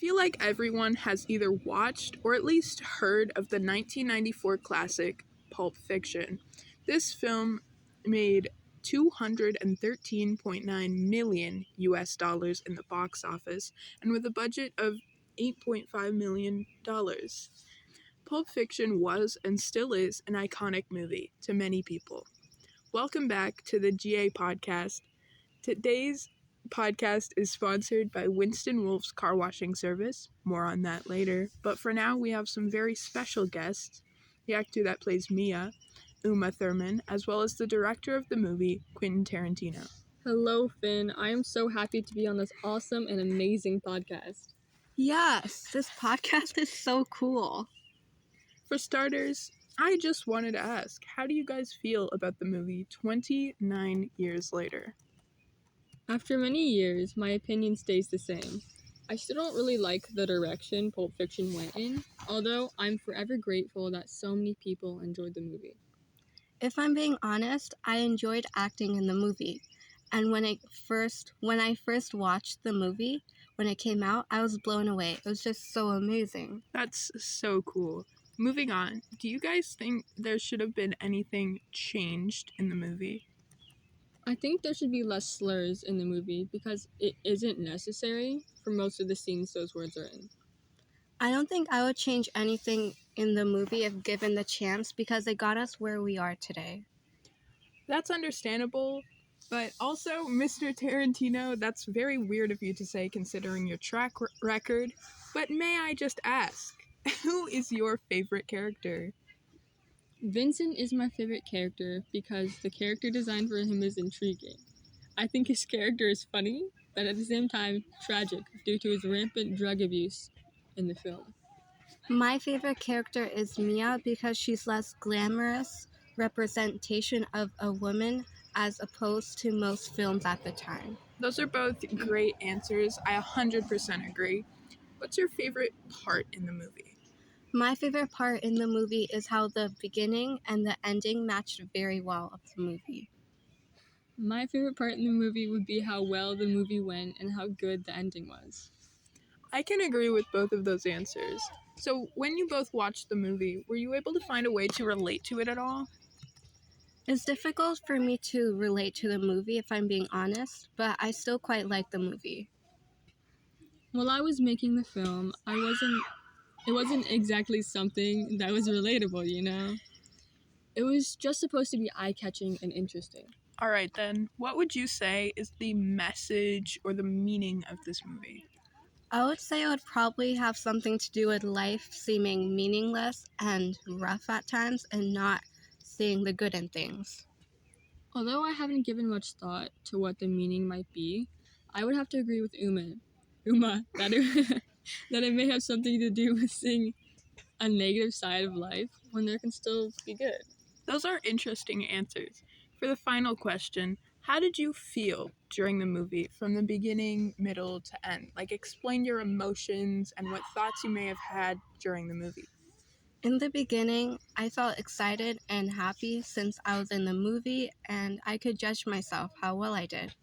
feel like everyone has either watched or at least heard of the 1994 classic Pulp Fiction. This film made $213.9 million US dollars in the box office and with a budget of $8.5 million. Pulp Fiction was and still is an iconic movie to many people. Welcome back to the GA podcast. Today's podcast is sponsored by Winston Wolf's car washing service. More on that later. But for now, we have some very special guests. The actor that plays Mia, Uma Thurman, as well as the director of the movie, Quentin Tarantino. Hello, Finn. I am so happy to be on this awesome and amazing podcast. Yes, this podcast is so cool. For starters, I just wanted to ask, how do you guys feel about the movie 29 years later? After many years, my opinion stays the same. I still don't really like the direction Pulp Fiction went in, although I'm forever grateful that so many people enjoyed the movie. If I'm being honest, I enjoyed acting in the movie. And when I first watched the movie, when it came out, I was blown away. It was just so amazing. That's so cool. Moving on, do you guys think there should have been anything changed in the movie? I think there should be less slurs in the movie because it isn't necessary for most of the scenes those words are in. I don't think I would change anything in the movie if given the chance because it got us where we are today. That's understandable, but also, Mr. Tarantino, that's very weird of you to say considering your track record. But may I just ask, who is your favorite character? Vincent is my favorite character because the character design for him is intriguing. I think his character is funny, but at the same time tragic due to his rampant drug abuse in the film. My favorite character is Mia because she's less glamorous representation of a woman as opposed to most films at the time. Those are both great answers. I 100% agree. What's your favorite part in the movie? My favorite part in the movie is how the beginning and the ending matched very well of the movie. My favorite part in the movie would be how well the movie went and how good the ending was. I can agree with both of those answers. So, when you both watched the movie, were you able to find a way to relate to it at all? It's difficult for me to relate to the movie if I'm being honest, but I still quite like the movie. While I was making the film, it wasn't exactly something that was relatable, you know? It was just supposed to be eye-catching and interesting. All right, then. What would you say is the message or the meaning of this movie? I would say it would probably have something to do with life seeming meaningless and rough at times and not seeing the good in things. Although I haven't given much thought to what the meaning might be, I would have to agree with Uma that it may have something to do with seeing a negative side of life when there can still be good. Those are interesting answers. For the final question, how did you feel during the movie from the beginning, middle to end? Like, explain your emotions and what thoughts you may have had during the movie. In the beginning, I felt excited and happy since I was in the movie and I could judge myself how well I did.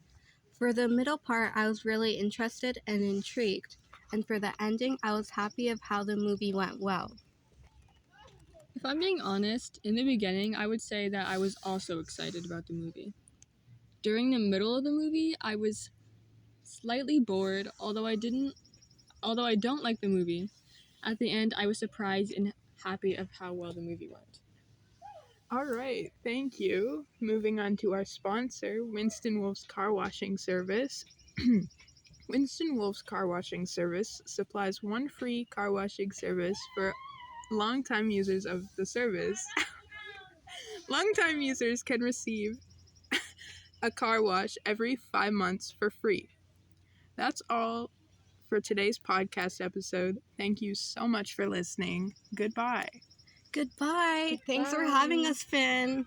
For the middle part, I was really interested and intrigued. And for the ending, I was happy of how the movie went well. If I'm being honest, in the beginning, I would say that I was also excited about the movie. During the middle of the movie, I was slightly bored, although I don't like the movie. At the end, I was surprised and happy of how well the movie went. All right, thank you. Moving on to our sponsor, Winston Wolf's car washing service. Winston Wolf's car washing service supplies one free car washing service for longtime users of the service. Longtime users can receive a car wash every 5 months for free. That's all for today's podcast episode. Thank you so much for listening. Goodbye. Goodbye. Thanks for having us, Finn.